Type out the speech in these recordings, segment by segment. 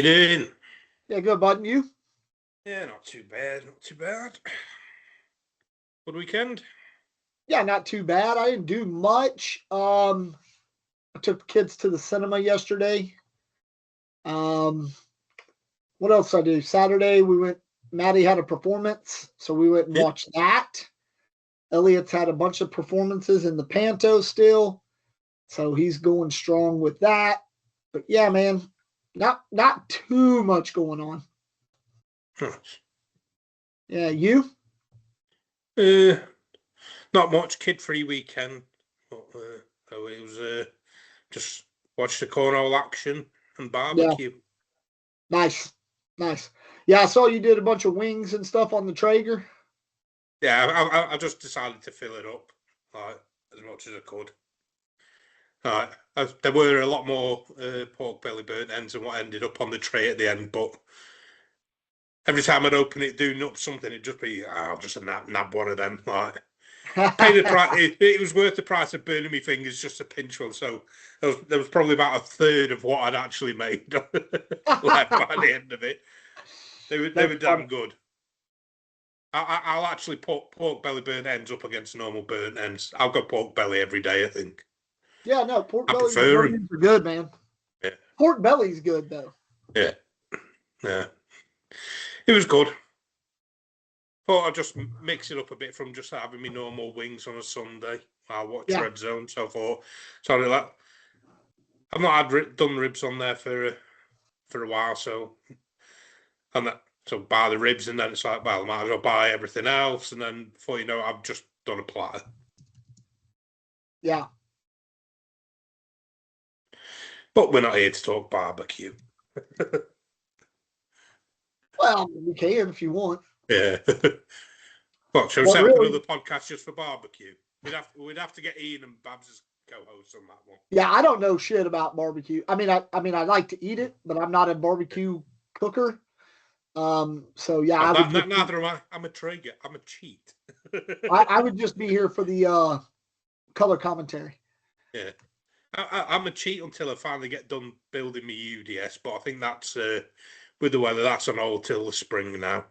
You doing? Yeah, good, bud. And you? Yeah, not too bad. Not too bad. Good weekend? Yeah, not too bad. I didn't do much. I took the kids to the cinema yesterday. Um, what else did I do? Saturday we went. Maddie had a performance, so we went and Yeah. watched that. Elliot's had a bunch of performances in the Panto still, so he's going strong with that. But yeah, man, not too much going on. Yeah, you? Uh, Not much. Kid-free weekend. But, so it was just watch the cornhole action and Yeah, barbecue. nice, nice. Yeah, I saw you did a bunch of wings and stuff on the Traeger. Yeah, I just decided to fill it up like as much as I could. There were a lot more pork belly burnt ends than what ended up on the tray at the end, but every time I'd open it doing up something, it'd just be, I'll just nab one of them. Like, pay the price. It was worth the price of burning my fingers just to pinch one. So there was probably about a third of what I'd actually made left by the end of it. They were damn good. I'll actually put pork belly burnt ends up against normal burnt ends. I'll go pork belly every day, I think. Yeah, no, pork I bellies prefer them. are good, man. Yeah. Pork belly's good though. Yeah. It was good. Thought I'd just mix it up a bit from just having my normal wings on a Sunday. I watch Red Zone, so I thought, sorry, that I've not done ribs on there for a while, so buy the ribs, and then it's like, well, I might as well buy everything else, and then before you know it, I've just done a platter. Yeah. But we're not here to talk barbecue. Well, we can if you want. Yeah. What, shall we set up another podcast just for barbecue? We'd have to get Ian and Babs as co-hosts on that one. Yeah, I don't know shit about barbecue. I mean, I like to eat it, but I'm not a barbecue cooker. So yeah, neither am I. I'm a Traeger. I'm a cheat. I would just be here for the color commentary. Yeah, I'm a cheat until I finally get done building my UDS. But I think that's with the weather, that's on hold till the spring now.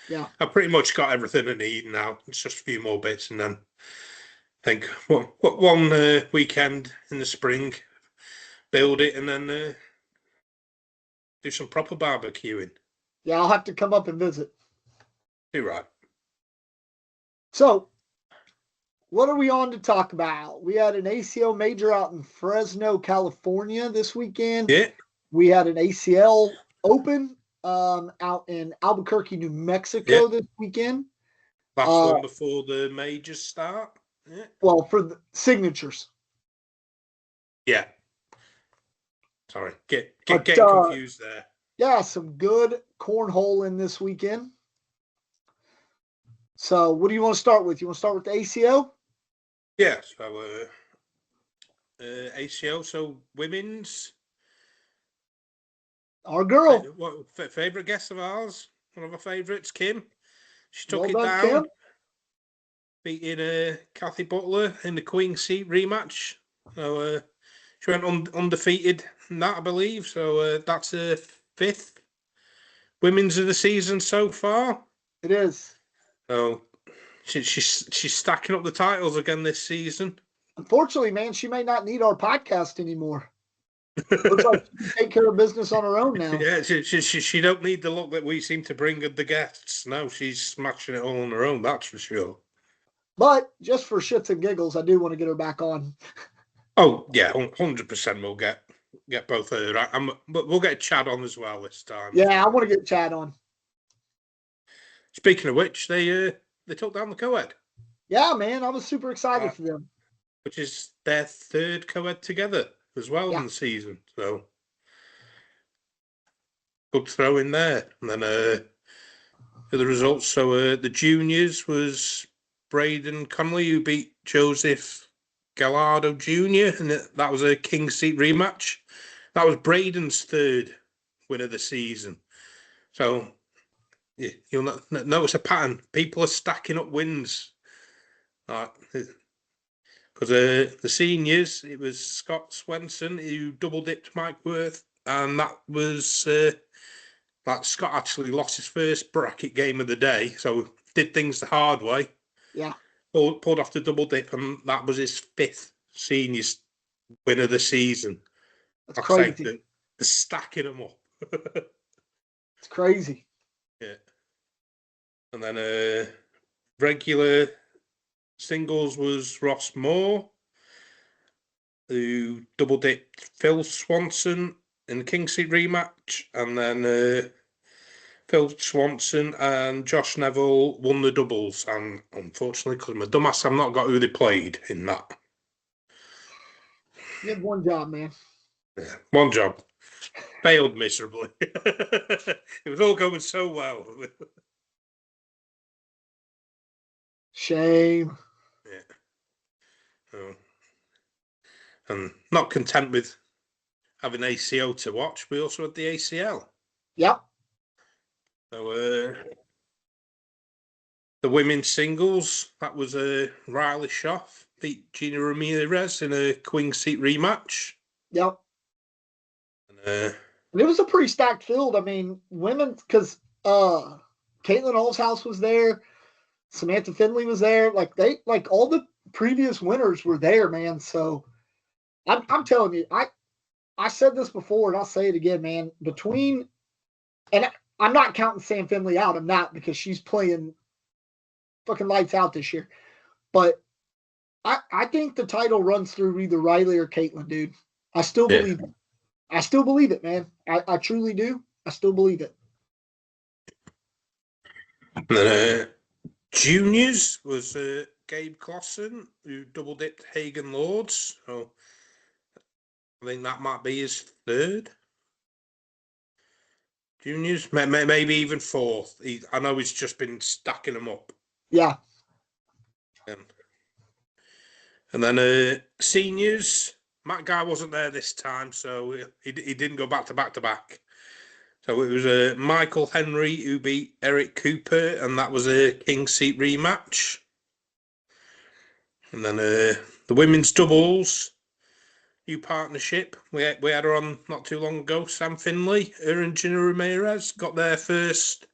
Yeah, I've pretty much got everything I need now. It's just a few more bits, and then I think one weekend in the spring, build it, and then do some proper barbecuing. Yeah, I'll have to come up and visit. You're right. So, what are we on to talk about? We had an ACO Major out in Fresno, California this weekend. Yeah. We had an ACL Open out in Albuquerque, New Mexico this weekend. Last one before the majors start. Yeah. Well, for the signatures. Yeah. Sorry, getting confused there. Yeah, some good cornhole in this weekend. So, what do you want to start with? You want to start with the ACO? Yeah, so ACO, so women's. Our girl. Favorite guest of ours? One of our favorites, Kim. She took it down, Kim. Beating Kathy Butler in the Queen Seat rematch. So she went undefeated in that, I believe. So that's her fifth women's of the season so far. It is. So she's stacking up the titles again this season. Unfortunately, man, she may not need our podcast anymore. Looks like she can take care of business on her own now. Yeah, she don't need the luck that we seem to bring the guests. No, she's smashing it all on her own, that's for sure. But just for shits and giggles, I do want to get her back on. Oh, yeah, 100% we'll get both of her. But we'll get Chad on as well this time. Yeah, I want to get Chad on. Speaking of which, they took down the co-ed. Yeah, man, I was super excited for them. Which is their third co-ed together as well in the season. So, good throw in there. And then the results. So, the juniors was Braden Connolly, who beat Joseph Gallardo Jr., and that was a King Seat rematch. That was Braden's third win of the season. So, you'll notice a pattern. People are stacking up wins. Because the seniors, it was Scott Swenson who double dipped Mike Worth and that was like Scott actually lost his first bracket game of the day, so did things the hard way. Yeah. Pulled off the double dip, and that was his 5th seniors win of the season. That's Like I say, crazy. they're stacking them up. It's crazy. Yeah. And then regular singles was Ross Moore, who double dipped Phil Swanson in the King Seat rematch, and then Phil Swanson and Josh Neville won the doubles. And unfortunately, because I'm a dumbass, I've not got who they played in that. You had one job, man. Yeah, one job. Failed miserably. It was all going so well. Shame. Yeah. Oh. And not content with having ACO to watch, we also had the ACL. Yep. So the women's singles, that was Riley Schaff beat Gina Ramirez in a Queen Seat rematch. Yep. And it was a pretty stacked field. I mean, women, because Caitlin Allshouse was there, Samantha Finley was there. Like all the previous winners were there, man. So I'm telling you, I said this before and I'll say it again, man. And I'm not counting Sam Finley out. I'm not, because she's playing fucking lights out this year. But I think the title runs through either Riley or Caitlin, dude. I still believe it. I still believe it, man. I truly do. I still believe it. And then juniors was Gabe Clausen, who double dipped Hagen Lords. So I think that might be his 3rd. Juniors, maybe even 4th. I know he's just been stacking them up. Yeah. And then seniors, Matt Guy wasn't there this time, so he didn't go back to back. So it was Michael Henry who beat Eric Cooper, and that was a King Seat rematch. And then the women's doubles, new partnership. We had her on not too long ago. Sam Finley, her and Gina Ramirez got their first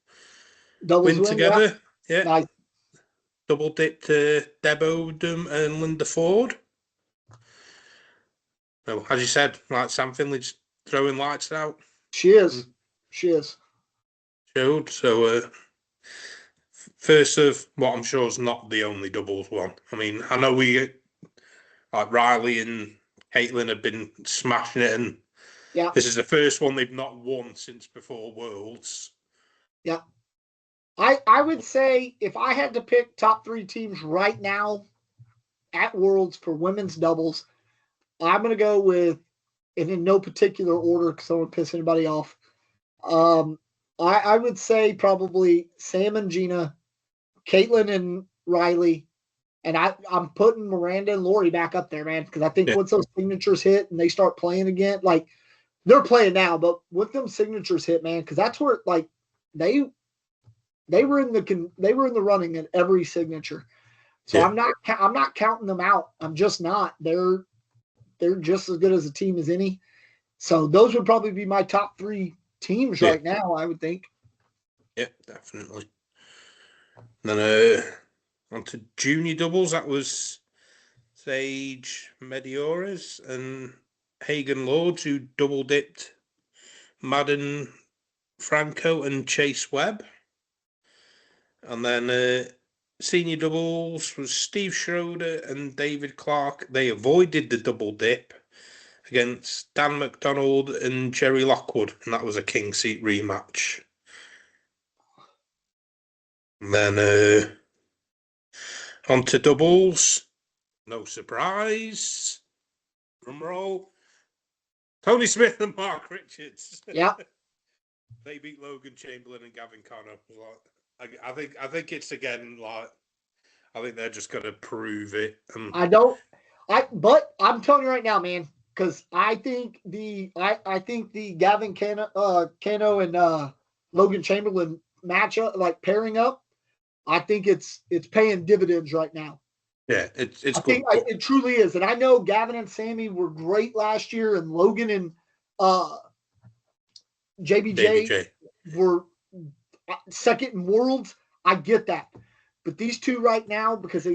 Doubles win together. Yeah. Nice. Double dipped Deb Odom and Linda Ford. So, as you said, like Sam Finley's throwing lights out. She is. She is. Showed. So, first of what I'm sure is not the only doubles one. I mean, I know like Riley and Caitlin have been smashing it, and Yeah. this is the first one they've not won since before Worlds. Yeah. I would say if I had to pick top 3 teams right now at Worlds for women's doubles, I'm going to go with, and in no particular order because I don't want to piss anybody off, I would say probably Sam and Gina, Caitlin and Riley, and I'm putting Miranda and Lori back up there, man, because I think once those signatures hit and they start playing again, like they're playing now, but with them signatures hit, man, because that's where like they were in the running at every signature. So I'm not counting them out. I'm just not. They're just as good as a team as any. So those would probably be my top 3 teams right now, I would think. Yeah, definitely. And then on to junior doubles, that was Sage Mediores and Hagen Lords, who double dipped Madden Franco and Chase Webb. And then senior doubles was Steve Schroeder and David Clark. They avoided the double dip against Dan McDonald and Jerry Lockwood, and that was a King Seat rematch. And then on to doubles. No surprise. Drum roll. Tony Smith and Mark Richards. Yeah. They beat Logan Chamberlain and Gavin Connor. I think it's again like I think they're just gonna prove it. But I'm telling you right now, man, because I think the Gavin Cano and Logan Chamberlain matchup, like pairing up, I think it's paying dividends right now. Yeah, it's I good. think it truly is. And I know Gavin and Sammy were great last year, and Logan and JBJ were second in worlds. I get that. But these two right now, because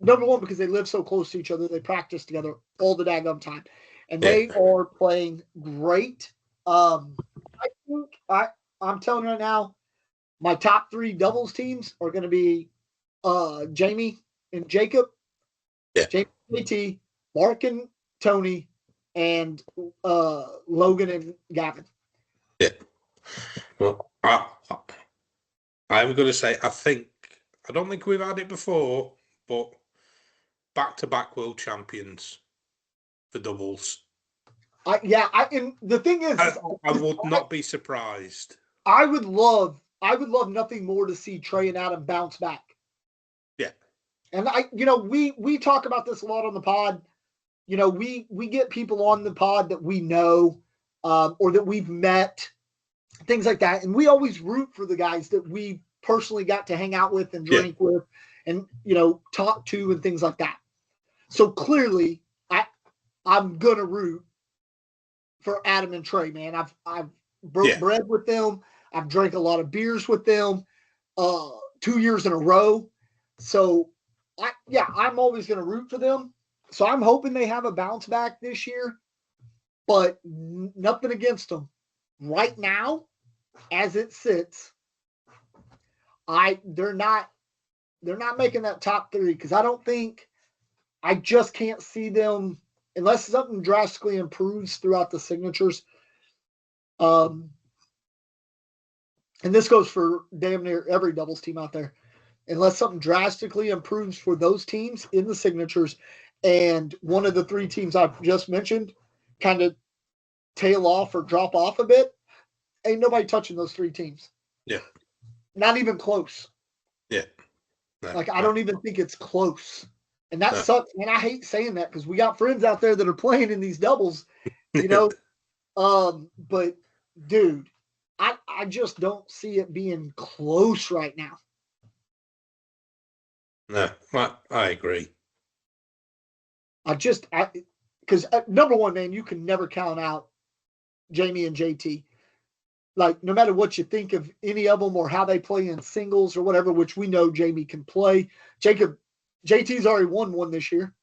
number one, because they live so close to each other, they practice together all the daggum time. And they are playing great. I think I'm telling you right now, my top 3 doubles teams are going to be Jamie and Jacob, Jamie and JT, Mark and Tony, and Logan and Gavin. Yeah. Well, I'm going to say I don't think we've had it before, but back-to-back world champions for doubles. And the thing is, I would not be surprised. I would love nothing more to see Trey and Adam bounce back. Yeah. And we talk about this a lot on the pod. We get people on the pod that we know, or that we've met, things like that. And we always root for the guys that we personally got to hang out with and drink with and, talk to and things like that. So clearly I'm going to root for Adam and Trey, man. I've broke bread with them. I've drank a lot of beers with them 2 years in a row. So, I'm always going to root for them. So I'm hoping they have a bounce back this year, but nothing against them. Right now, as it sits, they're not making that top 3 because I just can't see them unless something drastically improves throughout the signatures. And this goes for damn near every doubles team out there. Unless something drastically improves for those teams in the signatures, and one of the 3 teams I've just mentioned kind of tail off or drop off a bit, ain't nobody touching those 3 teams. Yeah. Not even close. Yeah. No, I don't even think it's close. And that sucks. And I hate saying that because we got friends out there that are playing in these doubles, but dude, I just don't see it being close right now. No, I agree. Because number one, man, you can never count out Jamie and JT. Like, no matter what you think of any of them or how they play in singles or whatever, which we know Jamie can play. JT's already won one this year,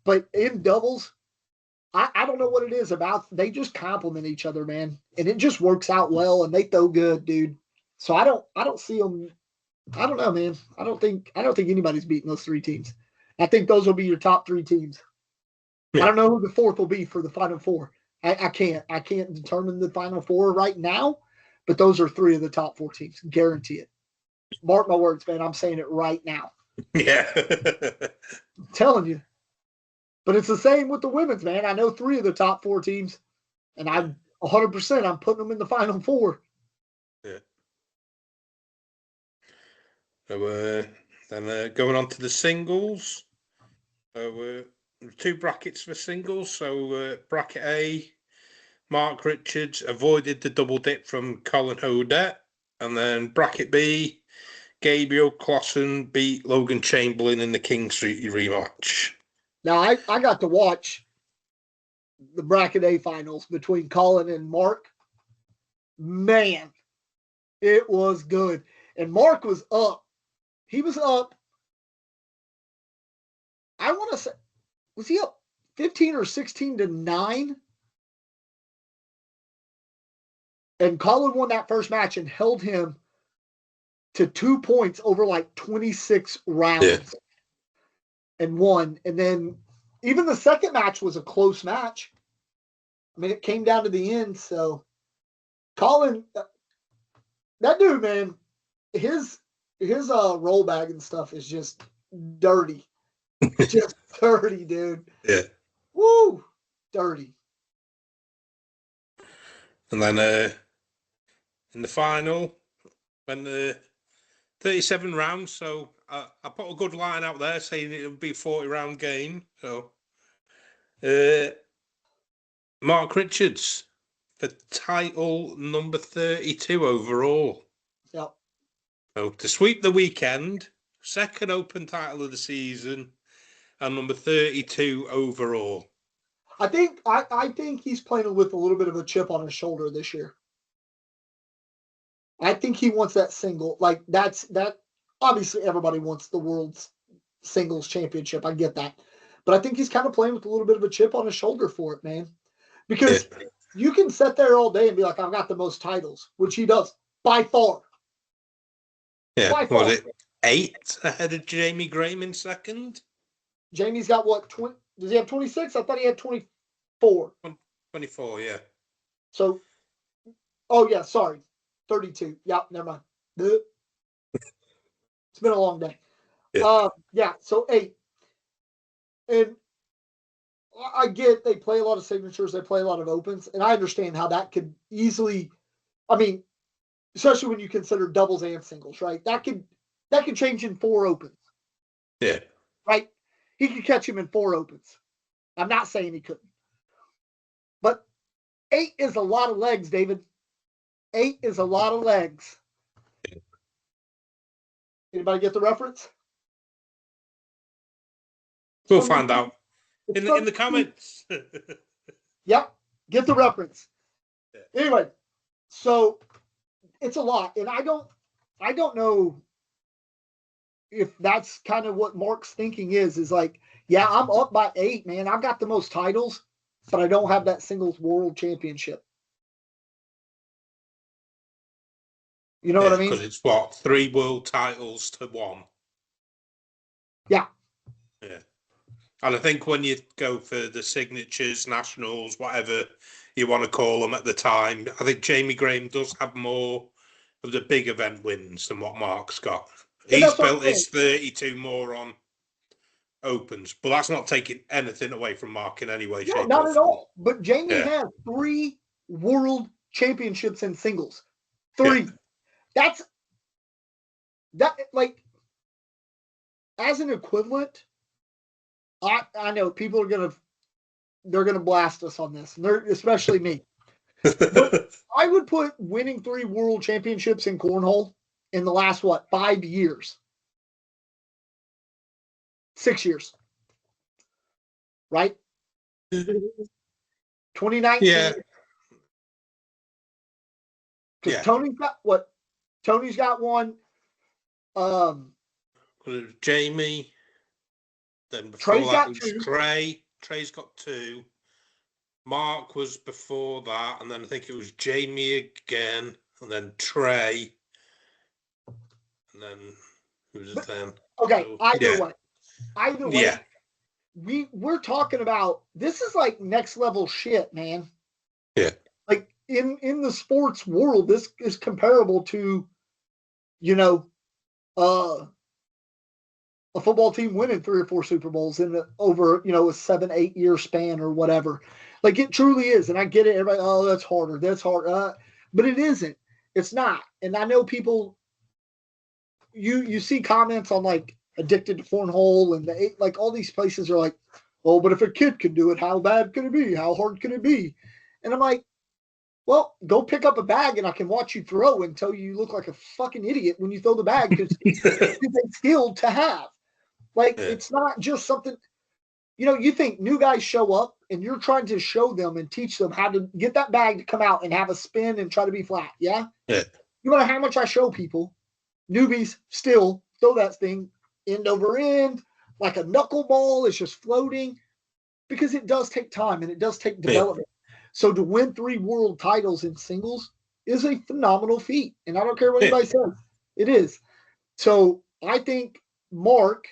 but in doubles, I don't know what it is about. They just complement each other, man. And it just works out well and they throw good, dude. So I don't see them. I don't know, man. I don't think anybody's beating those 3 teams. I think those will be your top 3 teams. Yeah. I don't know who the 4th will be for the Final 4. I can't determine the Final 4 right now, but those are 3 of the top 4 teams. Guarantee it. Mark my words, man. I'm saying it right now. Yeah. I'm telling you. But it's the same with the women's, man. I know 3 of the top 4 teams, and I'm 100%. I'm putting them in the Final 4. Yeah. So then going on to the singles. 2 brackets for singles. So bracket A, Mark Richards avoided the double dip from Colin Hodette. And then bracket B, Gabriel Clausen beat Logan Chamberlain in the King Street rematch. Now, I got to watch the bracket A finals between Colin and Mark. Man, it was good. And Mark was up. He was up. I want to say, was he up 15 or 16-9? And Colin won that first match and held him to 2 points over like 26 rounds and won. And then even the second match was a close match. I mean, it came down to the end. So Colin, that dude, man, his roll bag and stuff is just dirty. Just dirty, dude. Yeah. Woo! Dirty. And then in the final, when the 37 rounds, so I put a good line out there saying it would be a 40-round game. So Mark Richards for title number 32 overall. Yep. So to sweep the weekend, second Open title of the season, and number 32 overall. I think he's playing with a little bit of a chip on his shoulder this year. I think he wants that single. Like that. Obviously, everybody wants the world's singles championship. I get that, but I think he's kind of playing with a little bit of a chip on his shoulder for it, man. Because you can sit there all day and be like, "I've got the most titles," which he does by far. Yeah, by far. Was it 8 ahead of Jamie Graham in second? Jamie's got what? 20? Does he have 26? I thought he had 24. 24, yeah. So, oh yeah, sorry, 32. Yeah, never mind. It's been a long day. Yeah. So 8, and I get they play a lot of signatures, they play a lot of opens, and I understand how that could easily. I mean, especially when you consider doubles and singles, right? That could change in 4 opens. Yeah. Right? He could catch him in 4 opens. I'm not saying he couldn't. But 8 is a lot of legs, David. 8 is a lot of legs. Anybody get the reference? We'll find out in the comments. Yep. Get the reference. Yeah. Anyway, so it's a lot. And I don't know if that's kind of what Mark's thinking is like, yeah, I'm up by 8, man. I've got the most titles, but I don't have that singles world championship. You know what I mean? Because it's what, 3 world titles to 1. Yeah. Yeah. And I think when you go for the signatures, nationals, whatever you want to call them at the time, I think Jamie Graham does have more of the big event wins than what Mark's got. He's built his 32 more on opens, but that's not taking anything away from Mark in any way, shape, not or at form. all. But Jamie has 3 world championships in singles. 3. Yeah. That like as an equivalent. I know people are they're gonna blast us on this, and especially me. But I would put winning 3 world championships in cornhole in the last 5 years, 6 years, right? 2019. Yeah. Because Tony's got Tony's got one. Jamie. Then before Trey's that got was 2. Trey. Trey's got 2. Mark was before that, and then I think it was Jamie again, and then Trey, and then who was it then? Okay, so, either way, we're talking about this is like next level shit, man. Yeah. Like in the sports world, this is comparable to, a football team winning 3 or 4 Super Bowls over a 7-8 year span or whatever. Like it truly is, and I get it. Everybody, oh, that's harder. That's hard, but it isn't. It's not. And I know people. You see comments on like Addicted to Cornhole and like all these places are like, oh, but if a kid can do it, how bad could it be? How hard can it be? And I'm like, well, go pick up a bag and I can watch you throw until you look like a fucking idiot when you throw the bag because it's a skill to have. Like, it's not just something, you think new guys show up and you're trying to show them and teach them how to get that bag to come out and have a spin and try to be flat. Yeah. No matter how much I show people, newbies still throw that thing end over end like a knuckleball. It's just floating because it does take time and it does take development. So to win 3 world titles in singles is a phenomenal feat. And I don't care what anybody says. It is. So I think Mark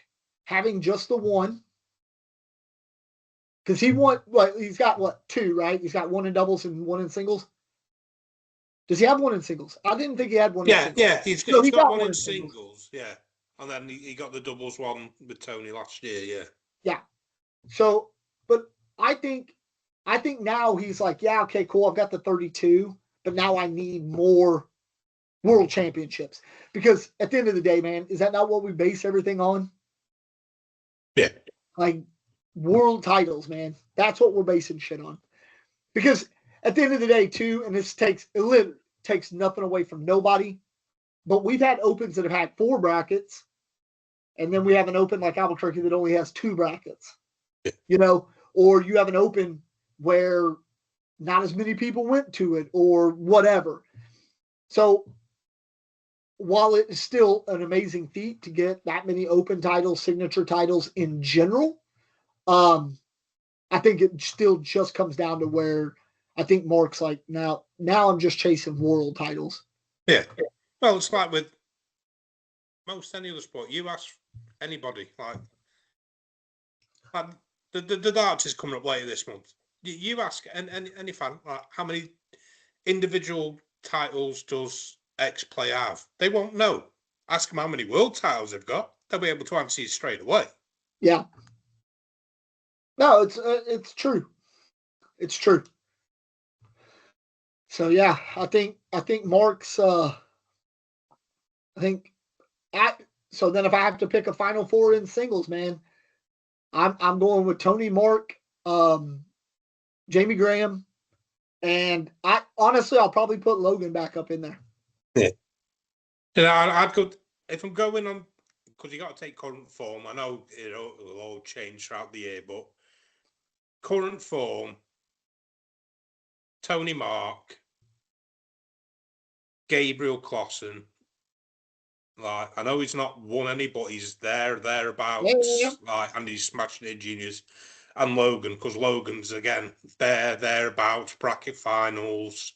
having just the 1, because he won, he's got 2, right? He's got 1 in doubles and 1 in singles. Does he have 1 in singles? I didn't think he had 1 in singles. Yeah, he's got 1 in singles. Yeah. And then he got the doubles 1 with Tony last year, Yeah. So, but I think now he's like, yeah, okay, cool. I've got the 32, but now I need more world championships. Because at the end of the day, man, is that not what we base everything on? Yeah. Like world titles, man. That's what we're basing shit on. Because at the end of the day, too, and it literally takes nothing away from nobody, but we've had opens that have had 4 brackets, and then we have an open like Albuquerque that only has 2 brackets. Or you have an open where not as many people went to it or whatever. So while it is still an amazing feat to get that many open titles, signature titles in general, I think it still just comes down to where I think Mark's like, now I'm just chasing world titles. Yeah. Well, it's like with most any other sport. You ask anybody, like the darts is coming up later this month. You ask any fan, like, how many individual titles does X player have? They won't know. Ask them how many world titles they've got. They'll be able to answer you straight away. Yeah. No, it's true. It's true. So yeah, I think Mark's. So then if I have to pick a Final Four in singles, man, I'm going with Tony, Mark, Jamie Graham, and I'll probably put Logan back up in there. Yeah. I'd go if I'm going on, because you got to take current form. I know it'll all change throughout the year, but current form, Tony, Mark, Gabriel Clausen. Like, I know he's not won any, but he's thereabouts. Yeah. Like, and he's smashing it, genius. And Logan, because Logan's again thereabouts, bracket finals.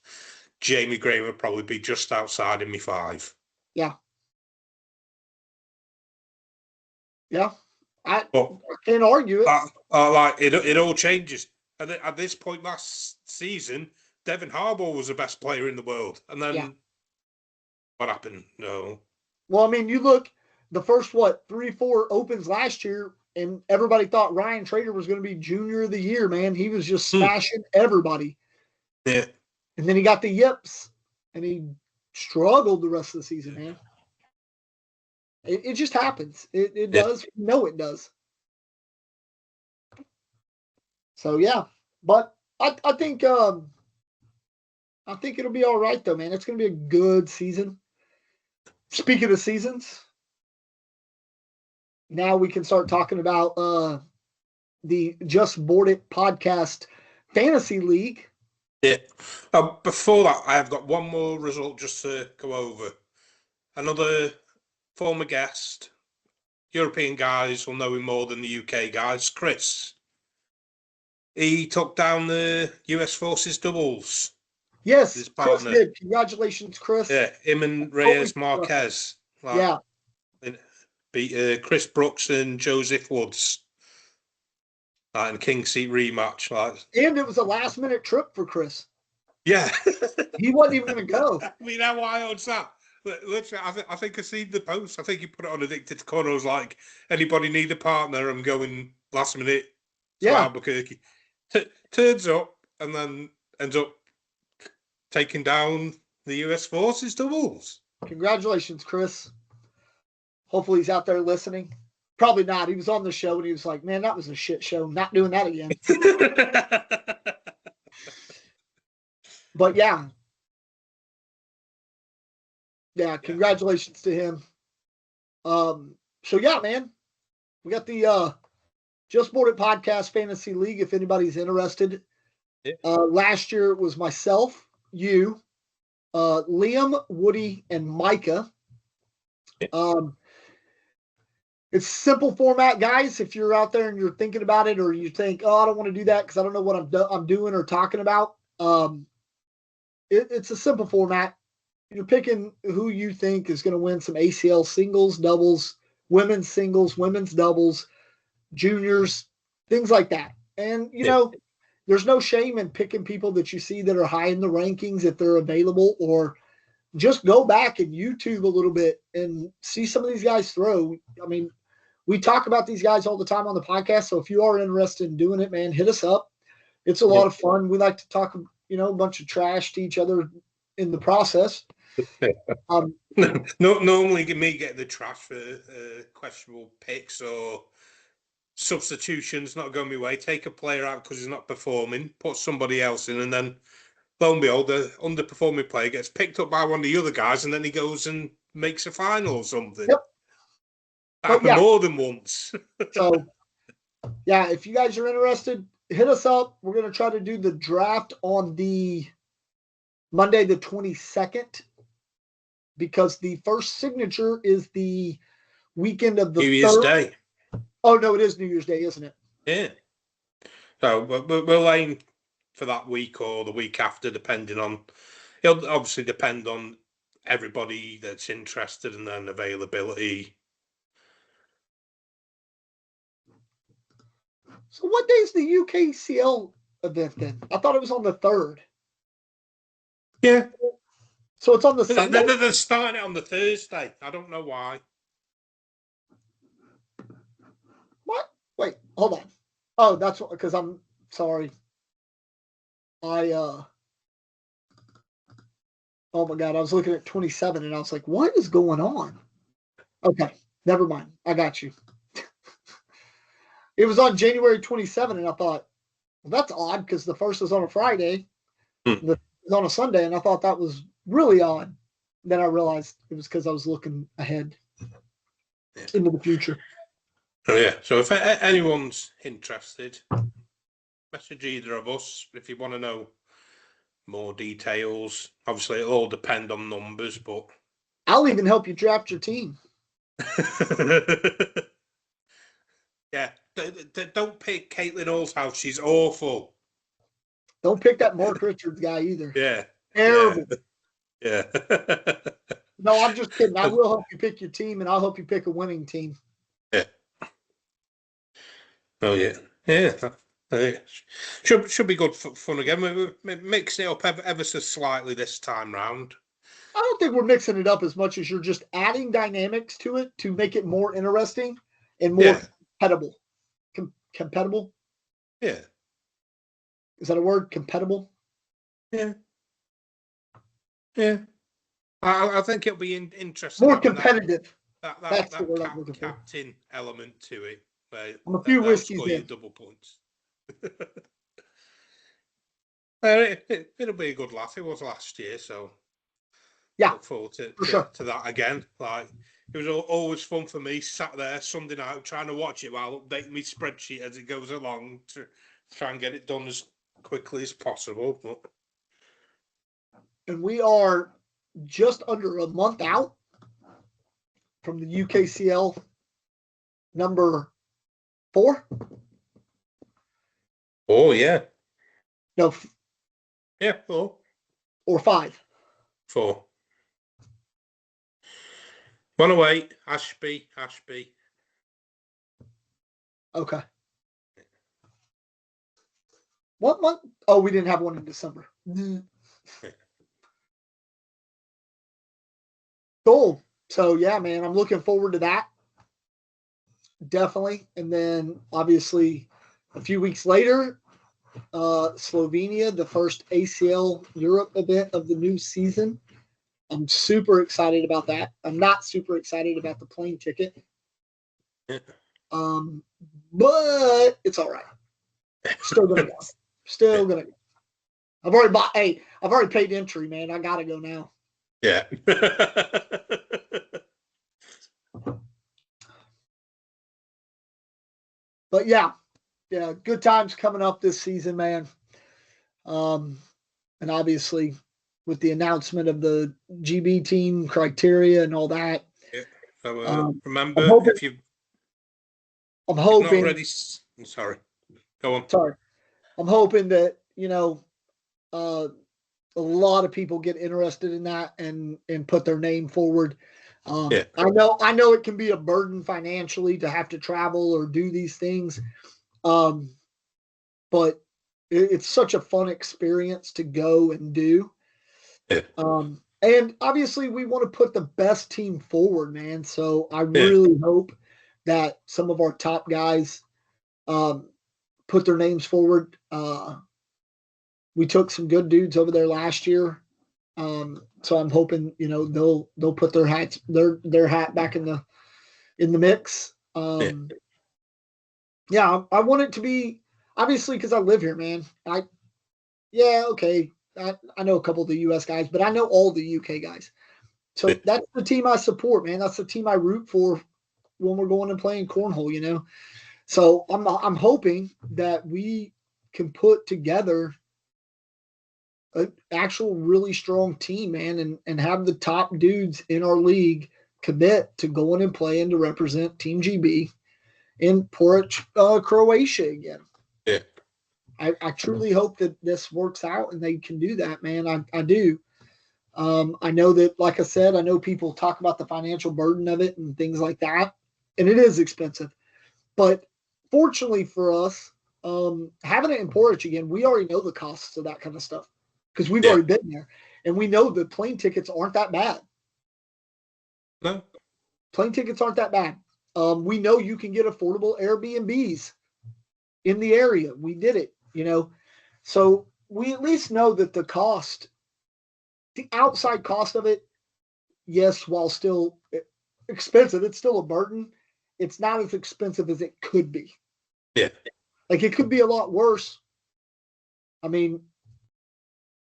Jamie Graham would probably be just outside in me 5. Yeah. Yeah. I can't argue it. Like it all changes. At this point last season, Devin Harbaugh was the best player in the world, and then what happened? No. Well, I mean, you look the first 3-4 opens last year, and everybody thought Ryan Trader was going to be Junior of the Year. Man, he was just smashing everybody. Yeah. And then he got the yips, and he struggled the rest of the season, man. It just happens. It does. No, it does. So yeah, but I think it'll be all right though, man. It's going to be a good season. Speaking of seasons, now we can start talking about the Just Board It podcast fantasy league. Yeah. Before that, I have got one more result just to go over. Another former guest, European guys will know him more than the UK guys, Chris. He took down the US Forces doubles. Yes, his Chris did. Congratulations, Chris. Yeah, him and Reyes Marquez. Beat Chris Brooks and Joseph Woods. In King Seat rematch. And it was a last-minute trip for Chris. Yeah. He wasn't even going to go. I mean, how wild's that? Literally, I think I seen the post. I think he put it on Addicted to Cornholes, like, anybody need a partner? I'm going last minute to Albuquerque. Turns up and then ends up taking down the US Forces doubles. Congratulations, Chris. Hopefully he's out there listening. Probably not. He was on the show and he was like, man, that was a shit show. Not doing that again. But yeah. Yeah, congratulations to him. So yeah, man. We got the Just Board It Podcast Fantasy League if anybody's interested. Yeah. Last year it was myself, you, Liam, Woody, and Micah. Yeah. It's simple format, guys. If you're out there and you're thinking about it, or you think, oh, I don't want to do that because I don't know what I'm doing or talking about. It's a simple format. You're picking who you think is going to win some ACL singles, doubles, women's singles, women's doubles, juniors, things like that. And, you know, there's no shame in picking people that you see that are high in the rankings if they're available, or just go back and YouTube a little bit and see some of these guys throw. I mean, we talk about these guys all the time on the podcast. So if you are interested in doing it, man, hit us up. It's a lot of fun. We like to talk, you know, a bunch of trash to each other in the process. Normally me get the trash for questionable picks or substitutions not going my way. Take a player out because he's not performing, put somebody else in, and then lo and behold, the underperforming player gets picked up by one of the other guys, and then he goes and makes a final or something. Yep. That happened more than once. So, yeah, if you guys are interested, hit us up. We're going to try to do the draft on the Monday, the 22nd, because the first signature is the weekend of the New Year's 3rd. Day. Oh, no, it is New Year's Day, isn't it? Yeah. So we'll aim for that week or the week after, depending on. It'll obviously depend on everybody that's interested and then availability. So what day is the UKCL event then? I thought it was on the 3rd. Yeah. So it's on the Sunday? They're starting it on the Thursday. I don't know why. What? Wait, hold on. Oh, that's because I'm sorry. Oh my God, I was looking at 27 and I was like, what is going on? Okay, never mind. I got you. It was on January 27 and I thought, well, that's odd because the first is on a Friday, the is on a Sunday, and I thought that was really odd. Then I realized it was because I was looking ahead into the future. Oh, yeah. So if anyone's interested, message either of us if you want to know more details. Obviously, it'll all depend on numbers, but I'll even help you draft your team. Yeah, don't pick Caitlin Hall's house. She's awful. Don't pick that Mark Richards guy either. Yeah. Terrible. Yeah. No, I'm just kidding. I will help you pick your team, and I'll help you pick a winning team. Yeah. Oh, yeah. Yeah. Should be good fun again. We're mixing it up ever so slightly this time round. I don't think we're mixing it up as much as you're just adding dynamics to it to make it more interesting and more compatible. Compatible? Yeah. Is that a word? Compatible? Yeah. Yeah. I think it'll be interesting. More competitive. That's the word I'm looking for. Captain element to it. I'm a few whiskeys in. Double points. It'll be a good laugh. It was last year, so yeah, look forward to that again. Like, it was always fun for me, sat there Sunday night trying to watch it while updating my spreadsheet as it goes along to try and get it done as quickly as possible. But... And we are just under a month out from the UKCL number 4. Oh, yeah. No. Yeah, 4. Or 5. 4. 108, Ashby. Okay. What month? Oh, we didn't have one in December. Cool. So, yeah, man, I'm looking forward to that. Definitely. And then, obviously, a few weeks later, Slovenia, the first ACL Europe event of the new season. I'm super excited about that. I'm not super excited about the plane ticket. But it's all right. Still gonna go. Still gonna go. I've already paid entry, man. I gotta go now. Yeah. But yeah, good times coming up this season, man. And obviously with the announcement of the GB team criteria and all that. Yeah. So remember, I'm hoping. Not already. Sorry. Go on. Sorry. I'm hoping that, a lot of people get interested in that and put their name forward. I know it can be a burden financially to have to travel or do these things. But it's such a fun experience to go and do. Yeah. And obviously we want to put the best team forward, man. So I really hope that some of our top guys put their names forward. We took some good dudes over there last year. So I'm hoping, they'll put their hat back in the mix. I want it to be, obviously, because I live here, man. I know a couple of the US guys, but I know all the UK guys. So that's the team I support, man. That's the team I root for when we're going and playing cornhole, So I'm hoping that we can put together an actual really strong team, man, and have the top dudes in our league commit to going and playing to represent Team GB in Croatia again. Yeah. I truly hope that this works out and they can do that, man. I do. I know that, like I said, I know people talk about the financial burden of it and things like that, and it is expensive. But fortunately for us, having it in Porridge again, we already know the costs of that kind of stuff because we've already been there, and we know the plane tickets aren't that bad. No, plane tickets aren't that bad. We know you can get affordable Airbnbs in the area. We did it, so we at least know that the cost, the outside cost of it, yes, while still expensive, it's still a burden. It's not as expensive as it could be. Yeah. Like it could be a lot worse. I mean,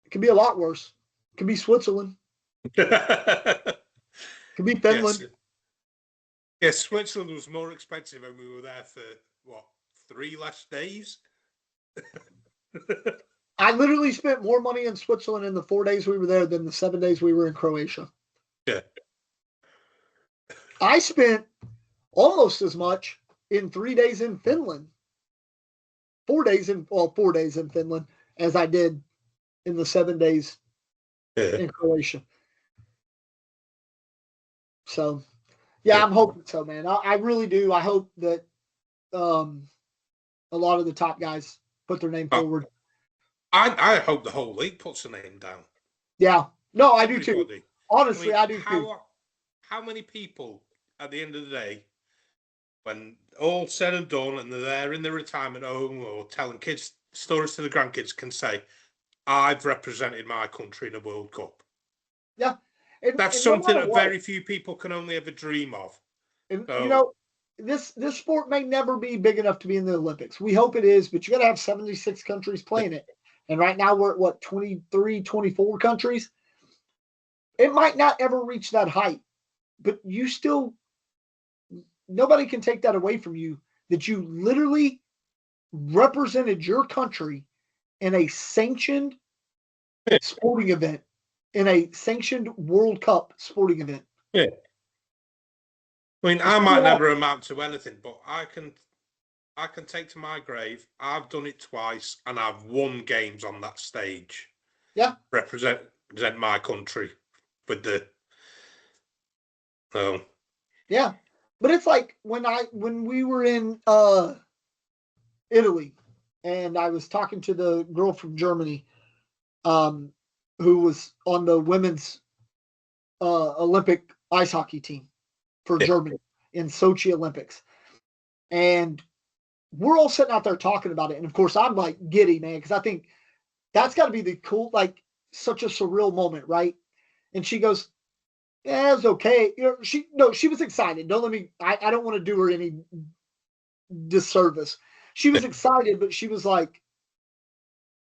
it could be a lot worse. It could be Switzerland. It could be Finland. Yes, Switzerland was more expensive when we were there for, 3 less days? I literally spent more money in Switzerland in the 4 days we were there than the 7 days we were in Croatia. Yeah. I spent almost as much in 3 days in Finland. 4 days in Finland as I did in the 7 days in Croatia. So, I'm hoping so, man. I really do. I hope that a lot of the top guys put their name forward. I hope the whole league puts their name down. Yeah. No, I do too. Honestly, I do too. How many people at the end of the day, when all said and done and they're there in the retirement home or telling kids stories to the grandkids, can say, I've represented my country in a World Cup? Yeah. That's something that very few people can only ever dream of. And this sport may never be big enough to be in the Olympics. We hope it is, but you got to have 76 countries playing it. And right now we're at 23, 24 countries. It might not ever reach that height, but nobody can take that away from you, that you literally represented your country in a sanctioned sporting event, in a sanctioned World Cup sporting event. Yeah. I mean, I might never amount to anything, but I can take to my grave, I've done it twice and I've won games on that stage. Yeah. Represent my country with the Yeah. But it's like when we were in Italy and I was talking to the girl from Germany who was on the women's Olympic ice hockey team for Germany in Sochi Olympics. And we're all sitting out there talking about it. And of course, I'm like giddy, man, because I think that's got to be the cool, like such a surreal moment, right? And she goes, yeah, it's okay. She was excited. Don't let me, I don't want to do her any disservice. She was excited, but she was like,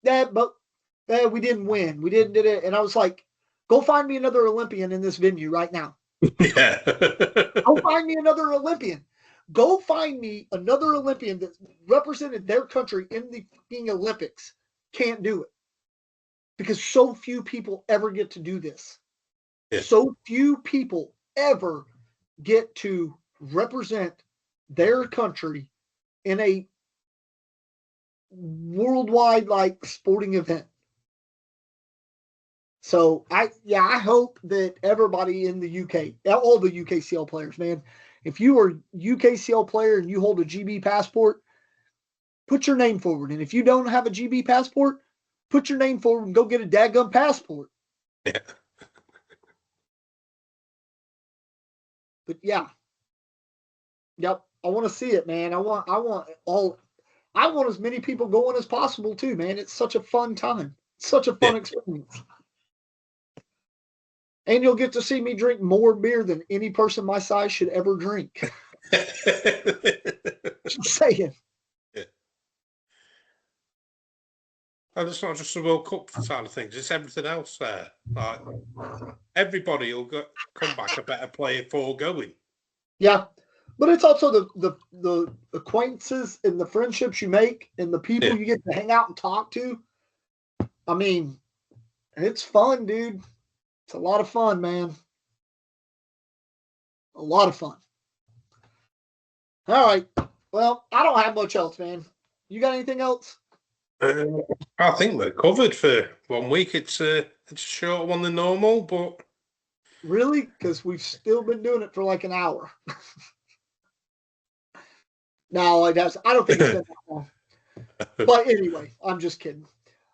but we didn't win. We did it. And I was like, go find me another Olympian in this venue right now. Yeah. Go find me another Olympian. Go find me another Olympian that represented their country in the fucking Olympics. Can't do it. Because so few people ever get to do this. Yeah. So few people ever get to represent their country in a worldwide like sporting event. So I hope that everybody in the UK, all the UKCL players, man, if you are a UKCL player and you hold a GB passport, put your name forward. And if you don't have a GB passport, put your name forward and go get a dadgum passport. Yeah. But yeah. Yep. I want to see it, man. I want as many people going as possible too, man. It's such a fun time. It's such a fun experience. And you'll get to see me drink more beer than any person my size should ever drink. Just saying. Yeah. And it's not just the World Cup side of things, it's everything else there. Like, everybody will come back a better player for going. Yeah. But it's also the acquaintances and the friendships you make and the people you get to hang out and talk to. I mean, it's fun, dude. It's a lot of fun, man. A lot of fun. All right. Well, I don't have much else, man. You got anything else? I think we're covered for 1 week. It's a shorter one than normal, but Really? Because we've still been doing it for like an hour. No, I don't think it's been that long. But anyway, I'm just kidding.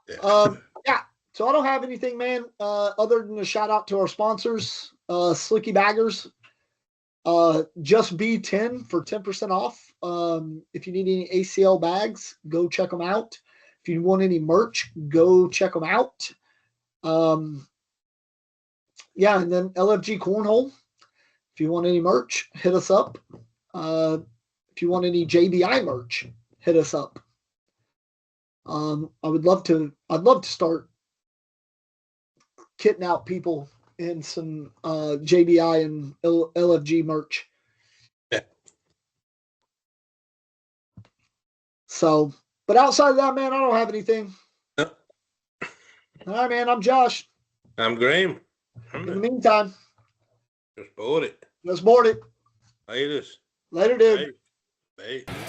Yeah. So I don't have anything, man, other than a shout out to our sponsors, Slicky Baggers. Just B10 for 10% off. If you need any ACL bags, go check them out. If you want any merch, go check them out. Yeah, and then LFG Cornhole. If you want any merch, hit us up. If you want any JBI merch, hit us up. I'd love to start kitting out people in some JBI and LFG merch. Yeah. So, but outside of that, man, I don't have anything. No. All right, man. I'm Josh. I'm Graham. In the meantime, just bought it. Let's board it. Later. Later, dude. Bye. Bye.